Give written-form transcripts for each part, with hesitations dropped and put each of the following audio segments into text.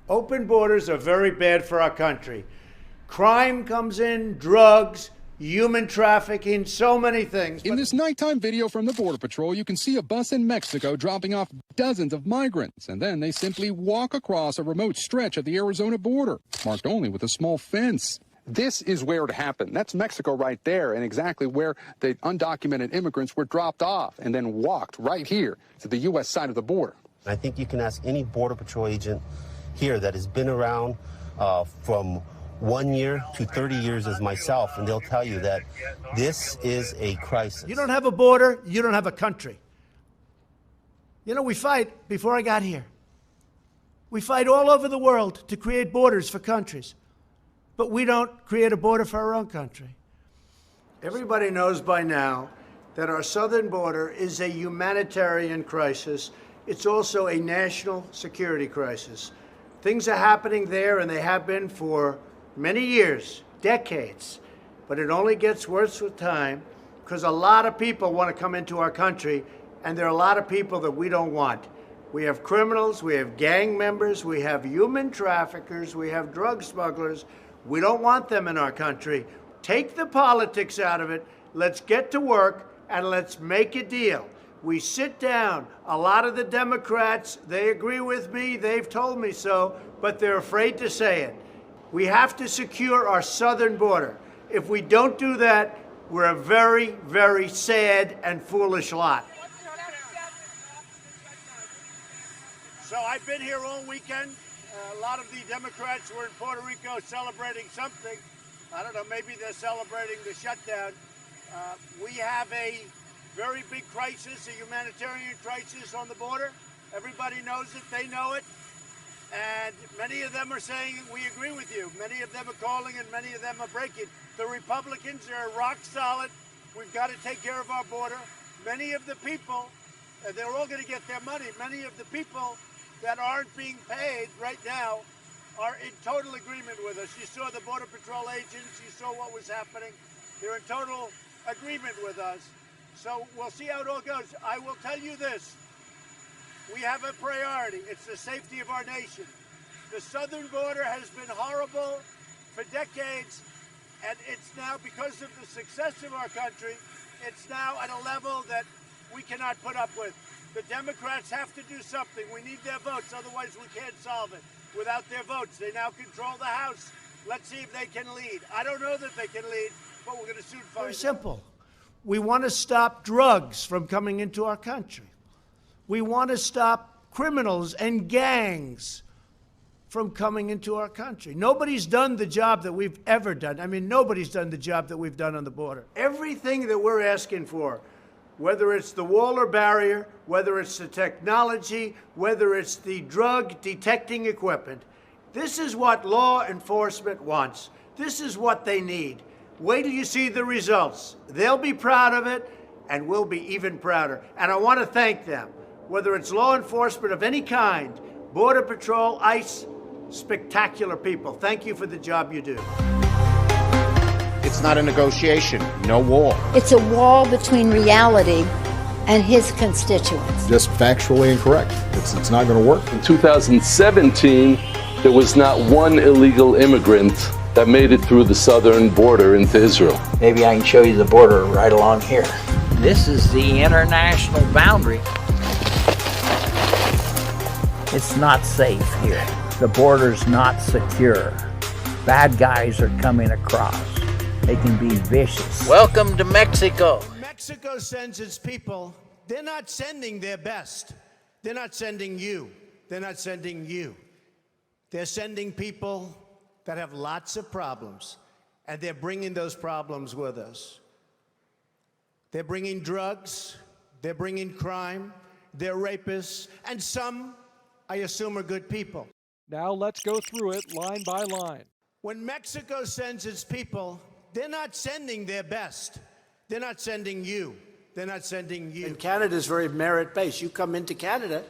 Open borders are very bad for our country. Crime comes in, drugs, human trafficking, so many things. In this nighttime video from the Border Patrol, you can see a bus in Mexico dropping off dozens of migrants, and then they simply walk across a remote stretch of the Arizona border, marked only with a small fence. This is where it happened. That's Mexico right there, and exactly where the undocumented immigrants were dropped off and then walked right here to the U.S. side of the border. I think you can ask any Border Patrol agent here that has been around from 1 year to 30 years as myself, and they'll tell you that this is a crisis. You don't have a border, you don't have a country. You know, we fight, before I got here, we fight all over the world to create borders for countries, but we don't create a border for our own country. Everybody knows by now that our southern border is a humanitarian crisis. It's also a national security crisis. Things are happening there, and they have been for many years, decades, but it only gets worse with time because a lot of people want to come into our country, and there are a lot of people that we don't want. We have criminals, we have gang members, we have human traffickers, we have drug smugglers. We don't want them in our country. Take the politics out of it. Let's get to work, and let's make a deal. We sit down. A lot of the Democrats, they agree with me. They've told me so, but they're afraid to say it. We have to secure our southern border. If we don't do that, we're a very, very sad and foolish lot. So I've been here all weekend. A lot of the Democrats were in Puerto Rico celebrating something. I don't know, maybe they're celebrating the shutdown. We have a very big crisis, a humanitarian crisis on the border. Everybody knows it, they know it. And many of them are saying, we agree with you. Many of them are calling and many of them are breaking. The Republicans are rock solid. We've got to take care of our border. Many of the people, they're all going to get their money. Many of the people that aren't being paid right now are in total agreement with us. You saw the Border Patrol agents, you saw what was happening. They're in total agreement with us. So we'll see how it all goes. I will tell you this. We have a priority. It's the safety of our nation. The southern border has been horrible for decades, and it's now, because of the success of our country, it's now at a level that we cannot put up with. The Democrats have to do something. We need their votes, otherwise we can't solve it. Without their votes, they now control the House. Let's see if they can lead. I don't know that they can lead, but we're going to soon find out. Very simple. We want to stop drugs from coming into our country. We want to stop criminals and gangs from coming into our country. Nobody's done the job that we've ever done. I mean, nobody's done the job that we've done on the border. Everything that we're asking for, whether it's the wall or barrier, whether it's the technology, whether it's the drug detecting equipment, this is what law enforcement wants. This is what they need. Wait till you see the results. They'll be proud of it, and we'll be even prouder. And I want to thank them. Whether it's law enforcement of any kind, Border Patrol, ICE, spectacular people. Thank you for the job you do. It's not a negotiation, no wall. It's a wall between reality and his constituents. Just factually incorrect. It's not going to work. In 2017, there was not one illegal immigrant that made it through the southern border into Israel. Maybe I can show you the border right along here. This is the international boundary. It's not safe here. The border's not secure. Bad guys are coming across. They can be vicious. Welcome to Mexico. Mexico sends its people. They're not sending their best. They're not sending you. They're not sending you. They're sending people that have lots of problems, and they're bringing those problems with us. They're bringing drugs. They're bringing crime. They're rapists. And some, I assume, are good people. Now let's go through it line by line. When Mexico sends its people, they're not sending their best. They're not sending you. They're not sending you. And Canada's very merit-based. You come into Canada,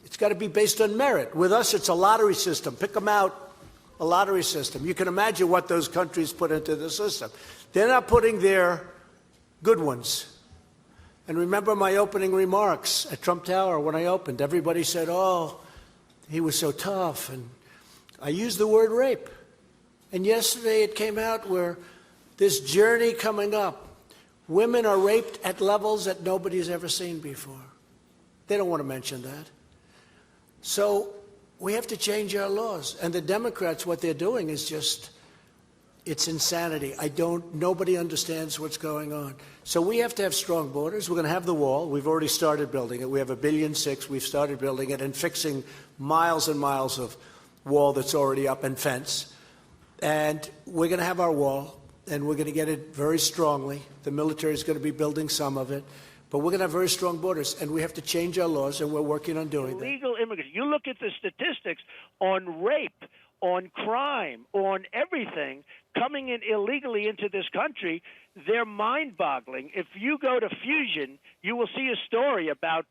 it's got to be based on merit. With us, it's a lottery system. Pick them out, a lottery system. You can imagine what those countries put into the system. They're not putting their good ones. And remember my opening remarks at Trump Tower when I opened. Everybody said, oh, he was so tough, and I used the word rape. And yesterday it came out where this journey coming up, women are raped at levels that nobody's ever seen before. They don't want to mention that. So we have to change our laws. And the Democrats, what they're doing is just, it's insanity. Nobody understands what's going on. So we have to have strong borders. We're going to have the wall. We've already started building it. We have $1.6 billion. We've started building it and fixing miles and miles of wall that's already up and fence. And we're going to have our wall, and we're going to get it very strongly. The military is going to be building some of it. But we're going to have very strong borders, and we have to change our laws, and we're working on doing that. Illegal immigrants. You look at the statistics on rape, on crime, on everything coming in illegally into this country, they're mind-boggling. If you go to Fusion, you will see a story about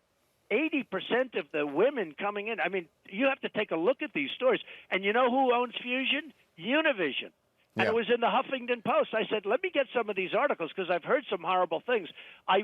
80% of the women coming in. I mean, you have to take a look at these stories. And you know who owns Fusion? Univision. And it was in the Huffington Post. I said, let me get some of these articles because I've heard some horrible things. I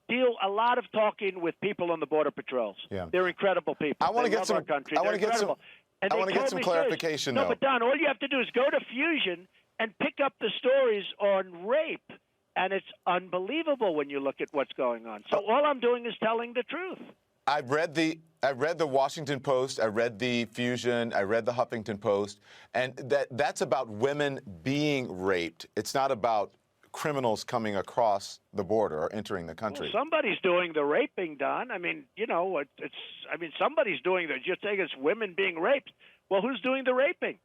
deal a lot of talking with people on the Border Patrols. Yeah. They're incredible people. I want to get some. Our country. I want to get some. And I want to get some clarification, though. No, but Don, all you have to do is go to Fusion and pick up the stories on rape, and it's unbelievable when you look at what's going on. So all I'm doing is telling the truth. I read the Washington Post, I read the Fusion, I read the Huffington Post, and that's about women being raped. It's not about criminals coming across the border or entering the country. Well, somebody's doing the raping, Don. I mean, you know, somebody's doing the. You're saying it's women being raped. Well, who's doing the raping?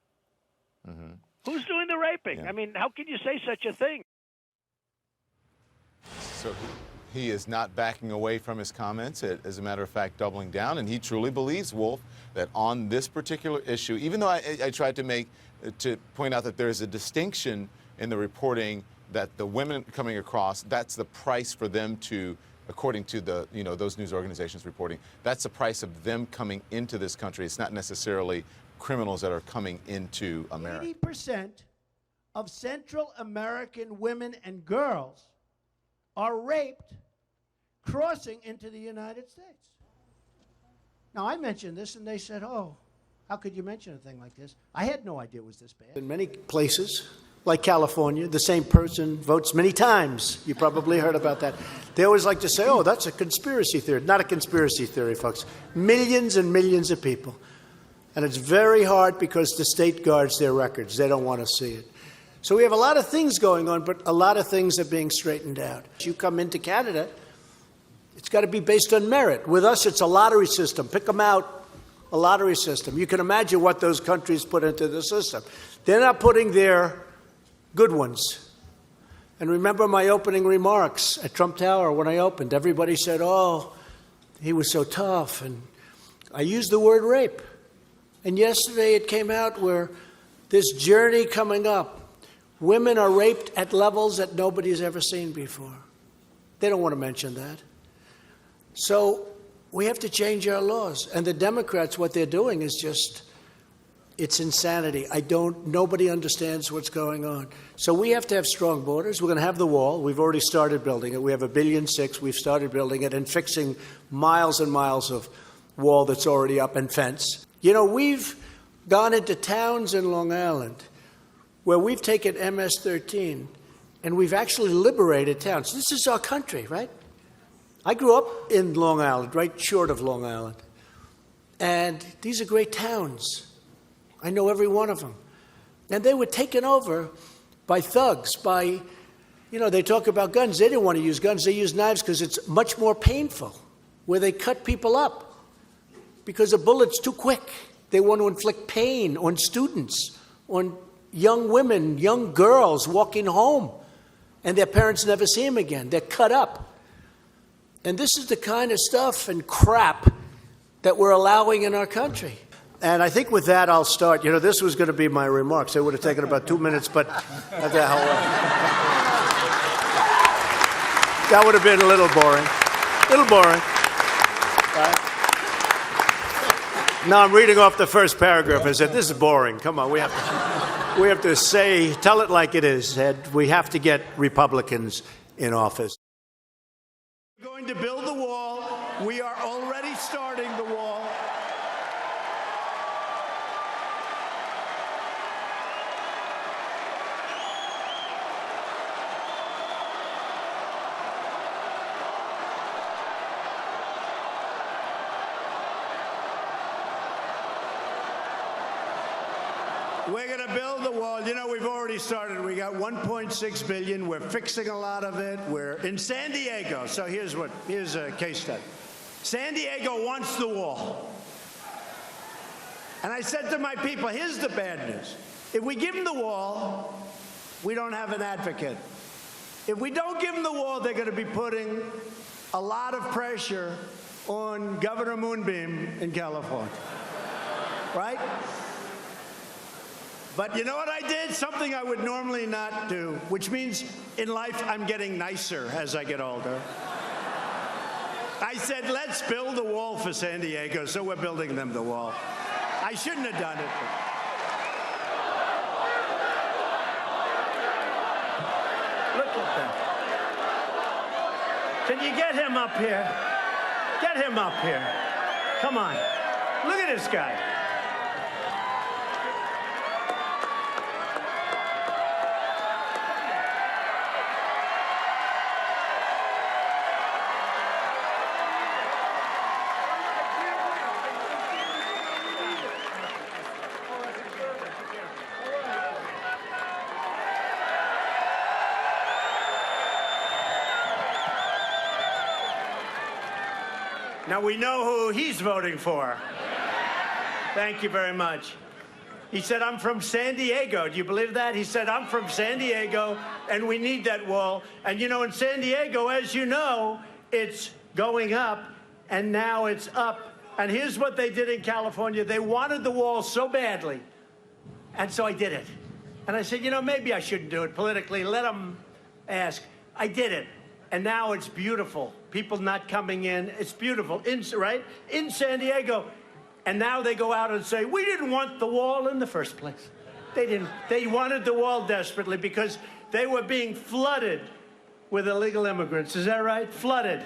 Mm-hmm. Who's doing the raping? Yeah. I mean, how can you say such a thing? So he is not backing away from his comments. As a matter of fact, doubling down, and he truly believes, Wolf, that on this particular issue, even though I tried to point out that there is a distinction in the reporting that the women coming across, that's the price for them to, according to the, those news organizations reporting, that's the price of them coming into this country. It's not necessarily criminals that are coming into America. 80% of Central American women and girls are raped crossing into the United States. Now, I mentioned this, and they said, oh, how could you mention a thing like this? I had no idea it was this bad. In many places, like California, the same person votes many times. You probably heard about that. They always like to say, oh, that's a conspiracy theory. Not a conspiracy theory, folks. Millions and millions of people. And it's very hard because the state guards their records. They don't want to see it. So we have a lot of things going on, but a lot of things are being straightened out. If you come into Canada, it's got to be based on merit. With us, it's a lottery system. Pick them out, a lottery system. You can imagine what those countries put into the system. They're not putting their good ones. And remember my opening remarks at Trump Tower when I opened. Everybody said, oh, he was so tough. And I used the word rape. And yesterday it came out where this journey coming up, women are raped at levels that nobody's ever seen before. They don't want to mention that. So we have to change our laws. And the Democrats, what they're doing is just, it's insanity. Nobody understands what's going on. So we have to have strong borders. We're going to have the wall. We've already started building it. We have $1.6 billion. We've started building it and fixing miles and miles of wall that's already up and fence. You know, we've gone into towns in Long Island where we've taken MS-13 and we've actually liberated towns. This is our country, right? I grew up in Long Island, right short of Long Island. And these are great towns. I know every one of them. And they were taken over by thugs, they talk about guns. They didn't want to use guns. They used knives because it's much more painful, where they cut people up because a bullet's too quick. They want to inflict pain on students, on young women, young girls walking home, and their parents never see them again. They're cut up. And this is the kind of stuff and crap that we're allowing in our country. And I think with that, I'll start. This was going to be my remarks. It would have taken about 2 minutes, but that would have been a little boring. Now I'm reading off the first paragraph. I said, this is boring. Come on, we have to tell it like it is, Ed. We have to get Republicans in office. We're going to build the wall. We are already starting the wall. We're going to build the wall. You know, we've already started. We got $1.6 billion. We're fixing a lot of it. We're in San Diego. So here's a case study. San Diego wants the wall. And I said to my people, here's the bad news. If we give them the wall, we don't have an advocate. If we don't give them the wall, they're going to be putting a lot of pressure on Governor Moonbeam in California. Right? But you know what I did? Something I would normally not do, which means in life I'm getting nicer as I get older. I said, let's build a wall for San Diego, so we're building them the wall. I shouldn't have done it. Look at that. Can you get him up here? Get him up here. Come on. Look at this guy. Now we know who he's voting for. Thank you very much. He said, I'm from San Diego. Do you believe that? He said, I'm from San Diego, and we need that wall. And you know, in San Diego, as you know, it's going up, and now it's up. And here's what they did in California. They wanted the wall so badly, and so I did it. And I said, you know, maybe I shouldn't do it politically. Let them ask. I did it. And now it's beautiful. People not coming in. It's beautiful, right? In San Diego. And now they go out and say, we didn't want the wall in the first place. They didn't. They wanted the wall desperately because they were being flooded with illegal immigrants. Is that right? Flooded.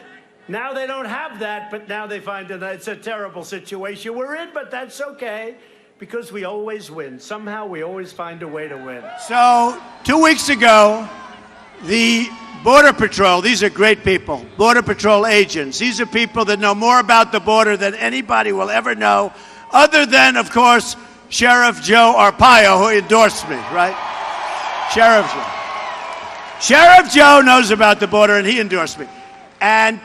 Now they don't have that, but now they find that it's a terrible situation we're in, but that's okay because we always win. Somehow we always find a way to win. So 2 weeks ago, the Border Patrol, these are great people, Border Patrol agents. These are people that know more about the border than anybody will ever know, other than, of course, Sheriff Joe Arpaio, who endorsed me, right? Sheriff Joe. Sheriff Joe knows about the border, and he endorsed me. And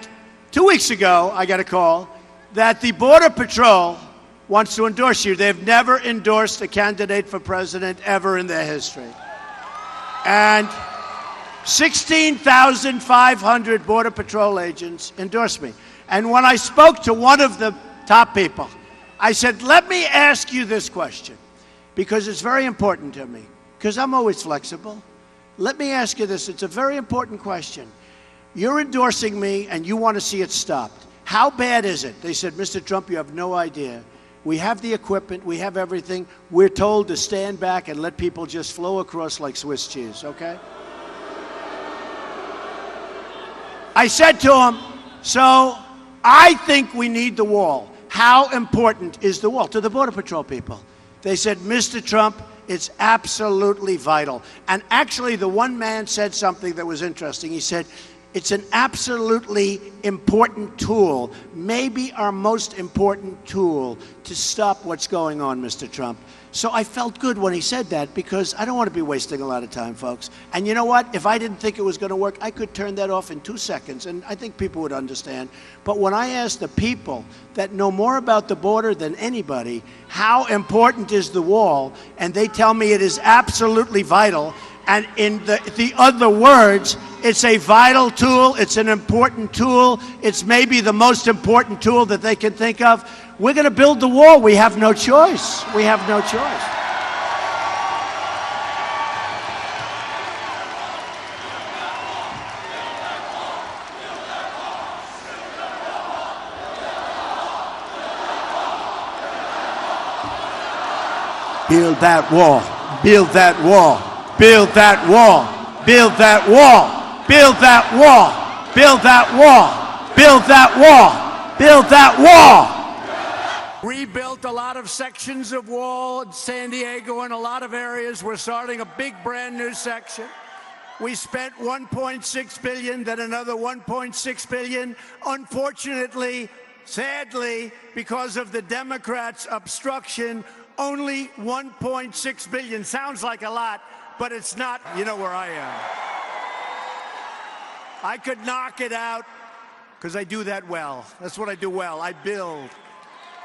2 weeks ago, I got a call that the Border Patrol wants to endorse you. They've never endorsed a candidate for president ever in their history. And 16,500 Border Patrol agents endorsed me. And when I spoke to one of the top people, I said, let me ask you this question, because it's very important to me, because I'm always flexible. Let me ask you this. It's a very important question. You're endorsing me, and you want to see it stopped. How bad is it? They said, Mr. Trump, you have no idea. We have the equipment. We have everything. We're told to stand back and let people just flow across like Swiss cheese, okay? I said to him, so I think we need the wall. How important is the wall? To the Border Patrol people. They said, Mr. Trump, it's absolutely vital. And actually, the one man said something that was interesting. He said, it's an absolutely important tool, maybe our most important tool to stop what's going on, Mr. Trump. So I felt good when he said that, because I don't want to be wasting a lot of time, folks. And you know what? If I didn't think it was going to work, I could turn that off in 2 seconds, and I think people would understand. But when I ask the people that know more about the border than anybody, how important is the wall, and they tell me it is absolutely vital, and in the other words, it's a vital tool, it's an important tool, it's maybe the most important tool that they can think of, we're going to build the wall. We have no choice. We have no choice. Build that wall. Build that wall. Build that wall. Build that wall. Build that wall. Build that wall. Build that wall. Build that wall. Rebuilt a lot of sections of wall in San Diego and a lot of areas. We're starting a big brand new section. We spent $1.6 billion, then another $1.6 billion. Unfortunately, Sadly, because of the Democrats' obstruction, only 1.6 billion. Sounds like a lot, but it's not. You know where I am. I could knock it out because I do that well. That's what I do well. I build.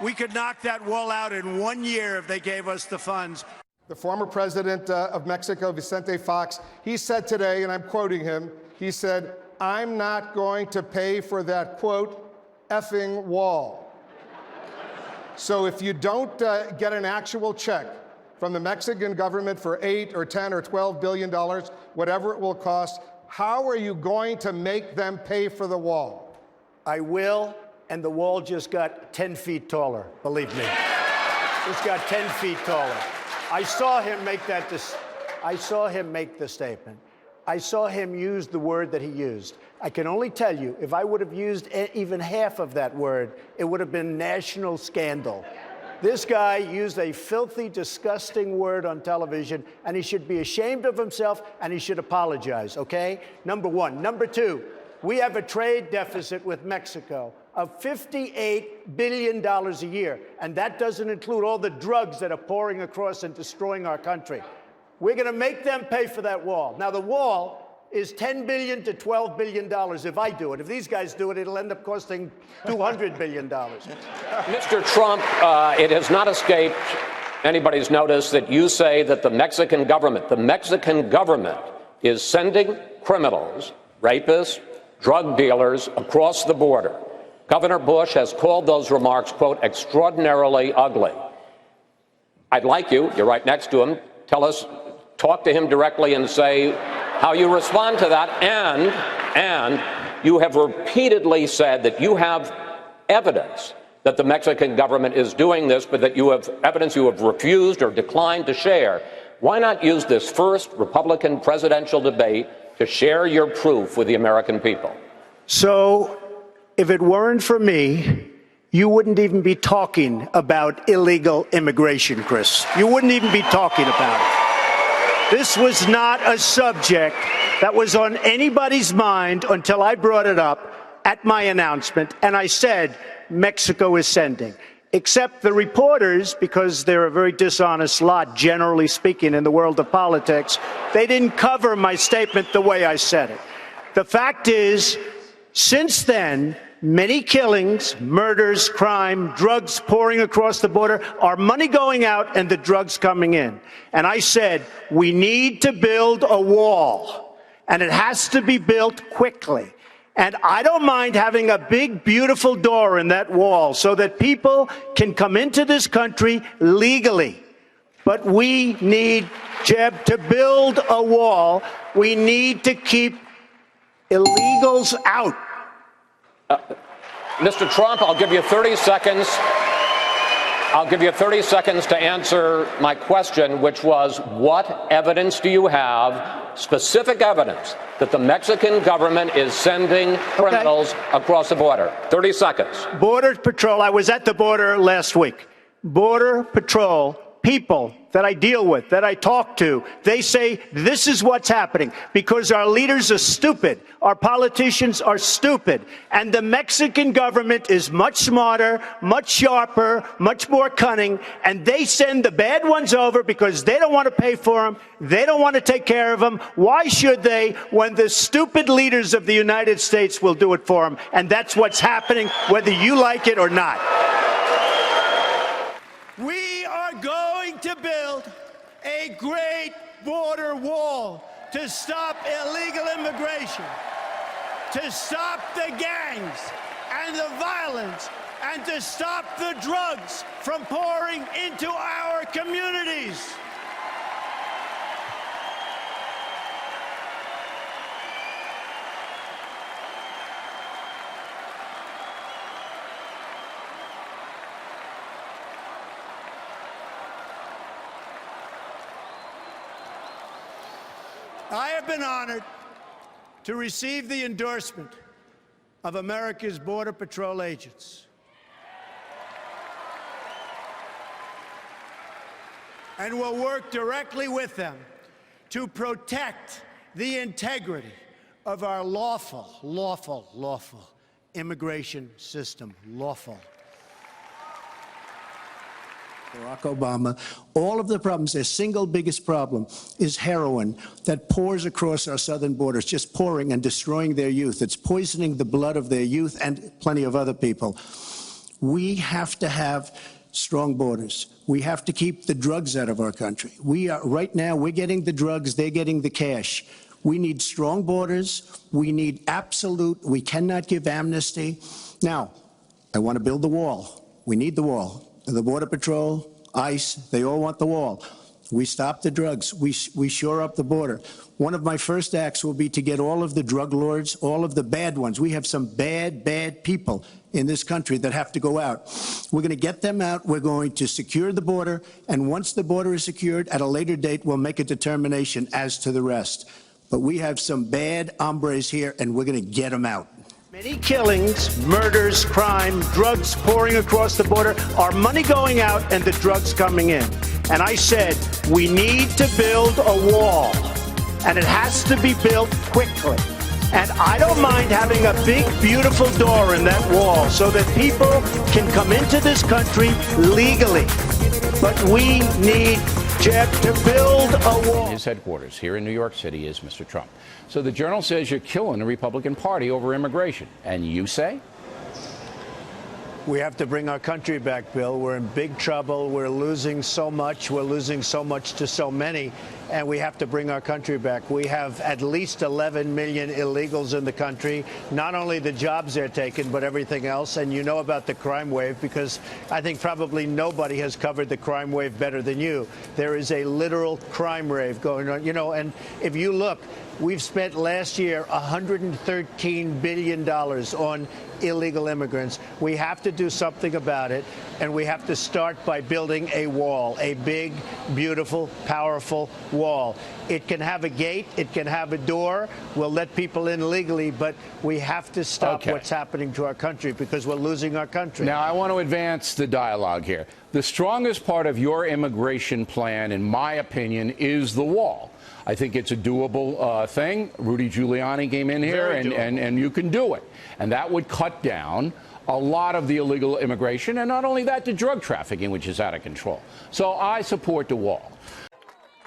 We could knock that wall out in 1 year if they gave us the funds. The former president of Mexico, Vicente Fox, he said today, and I'm quoting him, he said, "I'm not going to pay for that, quote, effing wall." So if you don't get an actual check from the Mexican government for $8 or $10 or $12 billion, whatever it will cost, how are you going to make them pay for the wall? I will, and the wall just got 10 feet taller, believe me. Just got 10 feet taller. I saw him make the statement. I saw him use the word that he used. I can only tell you, if I would have used even half of that word, it would have been national scandal. This guy used a filthy, disgusting word on television, and he should be ashamed of himself, and he should apologize, okay? Number one. Number two, we have a trade deficit with Mexico of $58 billion a year, and that doesn't include all the drugs that are pouring across and destroying our country. We're going to make them pay for that wall. Now, the wall is $10 billion to $12 billion if I do it. If these guys do it, it'll end up costing $200 billion. Mr. Trump, it has not escaped anybody's notice that you say that the Mexican government is sending criminals, rapists, drug dealers across the border. Governor Bush has called those remarks, quote, extraordinarily ugly. I'd like you're right next to him, talk to him directly and say how you respond to that. And you have repeatedly said that you have evidence that the Mexican government is doing this, but that you have evidence you have refused or declined to share. Why not use this first Republican presidential debate to share your proof with the American people? So, if it weren't for me, you wouldn't even be talking about illegal immigration, Chris. You wouldn't even be talking about it. This was not a subject that was on anybody's mind until I brought it up at my announcement, and I said, Mexico is sending. Except the reporters, because they're a very dishonest lot, generally speaking, in the world of politics, they didn't cover my statement the way I said it. The fact is, since then, many killings, murders, crime, drugs pouring across the border, our money going out and the drugs coming in. And I said, we need to build a wall, and it has to be built quickly. And I don't mind having a big, beautiful door in that wall so that people can come into this country legally. But we need, Jeb, to build a wall. We need to keep illegals out. Mr. Trump, I'll give you 30 seconds. I'll give you 30 seconds to answer my question, which was, what evidence do you have, specific evidence, that the Mexican government is sending criminals across the border? 30 seconds. Border Patrol, I was at the border last week. Border Patrol people that I deal with, that I talk to, they say this is what's happening because our leaders are stupid. Our politicians are stupid. And the Mexican government is much smarter, much sharper, much more cunning. And they send the bad ones over because they don't want to pay for them. They don't want to take care of them. Why should they when the stupid leaders of the United States will do it for them? And that's what's happening, whether you like it or not. We are going to build a great border wall to stop illegal immigration, to stop the gangs and the violence, and to stop the drugs from pouring into our communities. I have been honored to receive the endorsement of America's Border Patrol agents. And will work directly with them to protect the integrity of our lawful immigration system lawful. Barack Obama, all of the problems, their single biggest problem is heroin that pours across our southern borders, just pouring and destroying their youth. It's poisoning the blood of their youth and plenty of other people. We have to have strong borders. We have to keep the drugs out of our country. Right now, we're getting the drugs, they're getting the cash. We need strong borders. We need we cannot give amnesty. Now, I want to build the wall. We need the wall. The Border Patrol, ICE, they all want the wall. We stop the drugs. We shore up the border. One of my first acts will be to get all of the drug lords, all of the bad ones. We have some bad people in this country that have to go out. We're going to get them out. We're going to secure the border. And once the border is secured, at a later date, we'll make a determination as to the rest. But we have some bad hombres here, and we're going to get them out. Many killings, murders, crime, drugs pouring across the border, our money going out and the drugs coming in. And I said, we need to build a wall, and it has to be built quickly. And I don't mind having a big, beautiful door in that wall so that people can come into this country legally. But we need to build a wall. His headquarters here in New York City is Mr. Trump. So the Journal says you're killing the Republican Party over immigration. And you say? We have to bring our country back, Bill. We're in big trouble. We're losing so much. We're losing so much to so many. And we have to bring our country back. We have at least 11 million illegals in the country. Not only the jobs they're taking, but everything else. And you know about the crime wave, because I think probably nobody has covered the crime wave better than you. There is a literal crime wave going on. You know, and if you look, we've spent last year $113 billion on illegal immigrants. We have to do something about it, and we have to start by building a wall, a big, beautiful, powerful wall. It can have a gate, it can have a door. We'll let people in legally, but we have to stop what's happening to our country, because we're losing our country. Now, I want to advance the dialogue here. The strongest part of your immigration plan, in my opinion, is the wall. I think it's a doable thing. Rudy Giuliani came in here, and you can do it. And that would cut down a lot of the illegal immigration, and not only that, the drug trafficking, which is out of control. So I support the wall.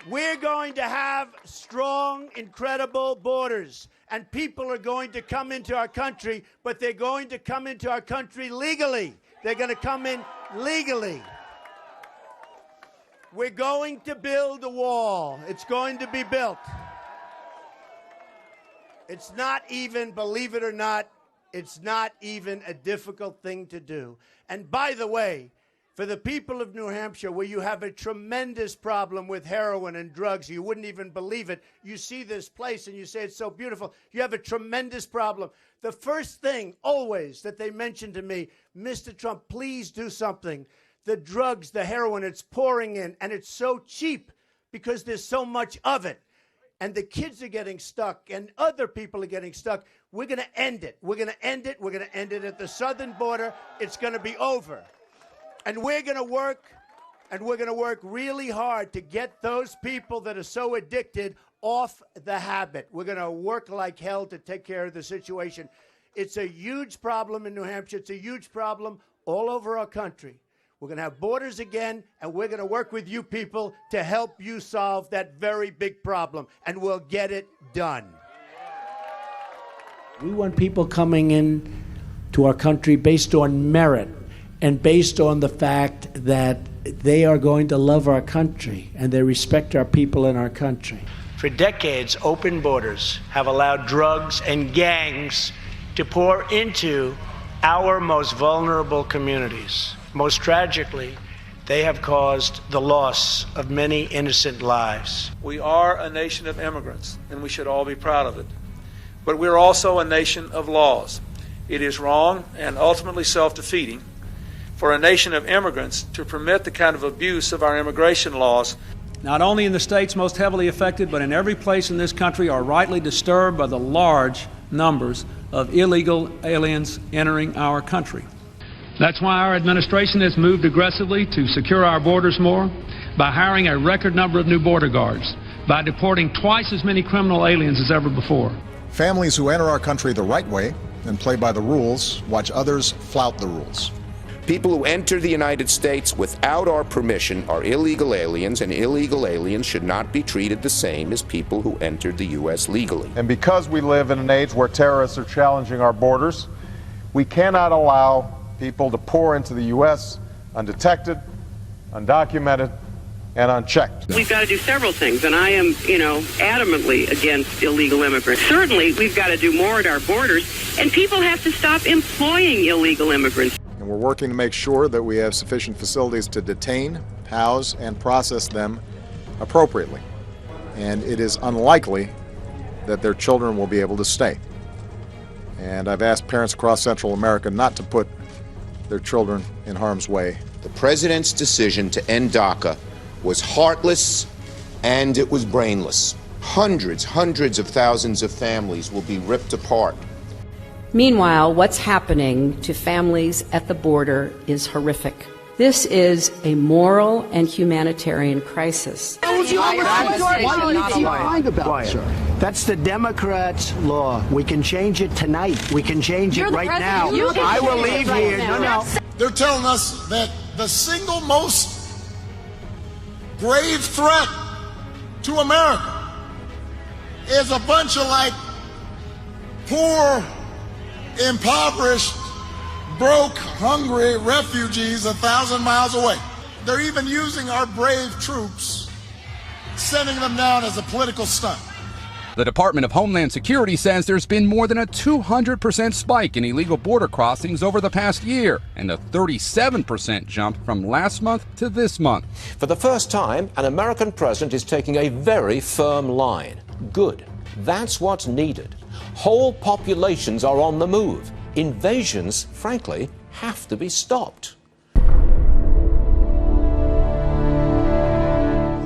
We're going to have strong, incredible borders, and people are going to come into our country, but they're going to come into our country legally. They're going to come in legally. We're going to build a wall. It's going to be built. It's not even, believe it or not, it's not even a difficult thing to do. And by the way, for the people of New Hampshire, where you have a tremendous problem with heroin and drugs, you wouldn't even believe it. You see this place and you say it's so beautiful. You have a tremendous problem. The first thing always that they mention to me, Mr. Trump, please do something. The drugs, the heroin, it's pouring in, and it's so cheap because there's so much of it. And the kids are getting stuck, and other people are getting stuck. We're going to end it. We're going to end it. We're going to end it at the southern border. It's going to be over. And we're going to work, and we're going to work really hard to get those people that are so addicted off the habit. We're going to work like hell to take care of the situation. It's a huge problem in New Hampshire. It's a huge problem all over our country. We're going to have borders again, and we're going to work with you people to help you solve that very big problem, and we'll get it done. We want people coming in to our country based on merit and based on the fact that they are going to love our country and they respect our people in our country. For decades, open borders have allowed drugs and gangs to pour into our most vulnerable communities. Most tragically, they have caused the loss of many innocent lives. We are a nation of immigrants, and we should all be proud of it. But we're also a nation of laws. It is wrong and ultimately self-defeating for a nation of immigrants to permit the kind of abuse of our immigration laws. Not only in the states most heavily affected, but in every place in this country are rightly disturbed by the large numbers of illegal aliens entering our country. That's why our administration has moved aggressively to secure our borders more by hiring a record number of new border guards, by deporting twice as many criminal aliens as ever before. Families who enter our country the right way and play by the rules, watch others flout the rules. People who enter the United States without our permission are illegal aliens, and illegal aliens should not be treated the same as people who entered the U.S. legally. And because we live in an age where terrorists are challenging our borders, we cannot allow people to pour into the U.S. undetected, undocumented, and unchecked. We've got to do several things, and I am, adamantly against illegal immigrants. Certainly, we've got to do more at our borders, and people have to stop employing illegal immigrants. And we're working to make sure that we have sufficient facilities to detain, house, and process them appropriately. And it is unlikely that their children will be able to stay. And I've asked parents across Central America not to put their children in harm's way. The president's decision to end DACA was heartless and it was brainless. Hundreds of thousands of families will be ripped apart. Meanwhile, what's happening to families at the border is horrific. This is a moral and humanitarian crisis. Why do you keep lying about it, sir? That's the Democrats' law. We can change it tonight. We can change it right now. I will leave here. No. They're telling us that the single most grave threat to America is a bunch of poor, impoverished, broke, hungry refugees 1,000 miles away. They're even using our brave troops, sending them down as a political stunt. The Department of Homeland Security says there's been more than a 200% spike in illegal border crossings over the past year, and a 37% jump from last month to this month. For the first time, an American president is taking a very firm line. Good. That's what's needed. Whole populations are on the move. Invasions, frankly, have to be stopped. You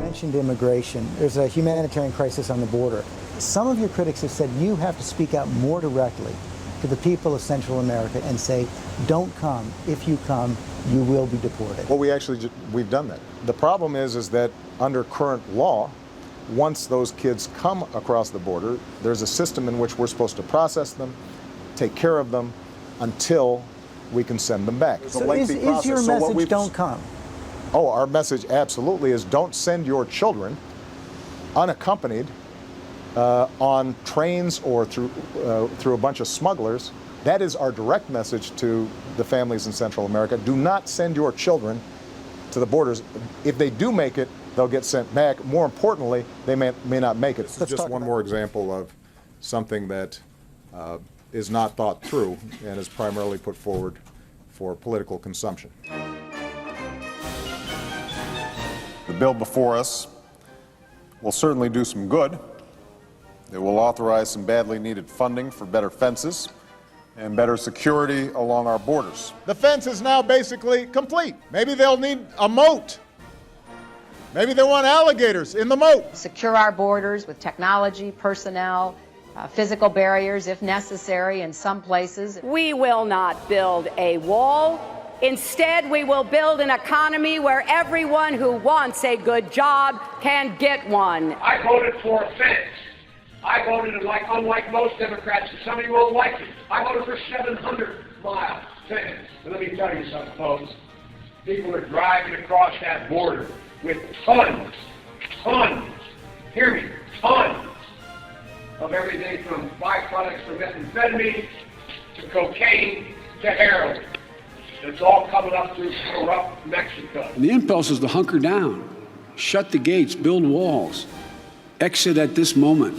mentioned immigration. There's a humanitarian crisis on the border. Some of your critics have said you have to speak out more directly to the people of Central America and say, don't come. If you come, you will be deported. Well, we've done that. The problem is that under current law, once those kids come across the border, there's a system in which we're supposed to process them, take care of them, until we can send them back. It's a lengthy process. Is your message don't come? Oh, our message absolutely is don't send your children unaccompanied on trains or through a bunch of smugglers. That is our direct message to the families in Central America. Do not send your children to the borders. If they do make it, they'll get sent back. More importantly, they may not make it. This is just one more example of something that is not thought through and is primarily put forward for political consumption. The bill before us will certainly do some good. It will authorize some badly needed funding for better fences and better security along our borders. The fence is now basically complete. Maybe they'll need a moat. Maybe they want alligators in the moat. Secure our borders with technology, personnel, physical barriers if necessary in some places. We will not build a wall. Instead, we will build an economy where everyone who wants a good job can get one. I voted for a fence. I voted, unlike most Democrats, and some of you won't like it, I voted for 700-mile fence. And let me tell you something, folks. People are driving across that border with tons, hear me, tons of everything from byproducts from methamphetamine to cocaine to heroin. It's all coming up through corrupt Mexico. And the impulse is to hunker down, shut the gates, build walls, exit at this moment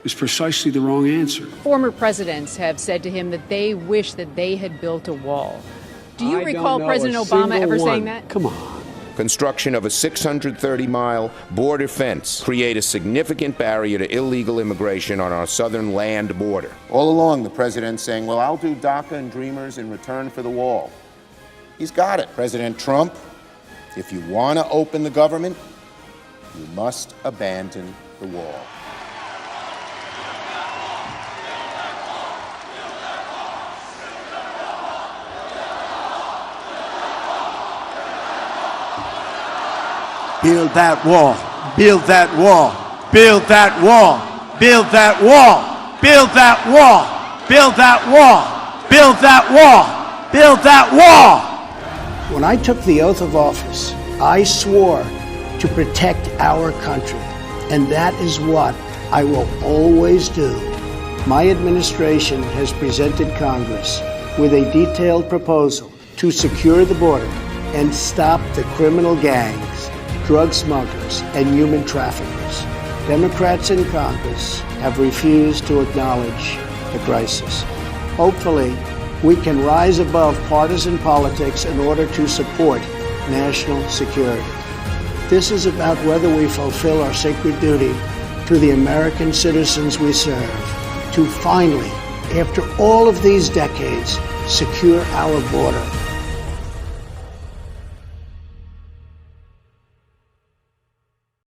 is precisely the wrong answer. Former presidents have said to him that they wish that they had built a wall. Do you recall President Obama ever saying that? Come on. Construction of a 630-mile border fence create a significant barrier to illegal immigration on our southern land border. All along, the president's saying, well, I'll do DACA and Dreamers in return for the wall. He's got it. President Trump, if you want to open the government, you must abandon the wall. Build that wall. Build that wall. Build that wall. Build that wall. Build that wall. Build that wall. Build that wall. Build that wall. When I took the oath of office, I swore to protect our country, and that is what I will always do. My administration has presented Congress with a detailed proposal to secure the border and stop the criminal gangs, drug smugglers, and human traffickers. Democrats in Congress have refused to acknowledge the crisis. Hopefully, we can rise above partisan politics in order to support national security. This is about whether we fulfill our sacred duty to the American citizens we serve, to finally, after all of these decades, secure our border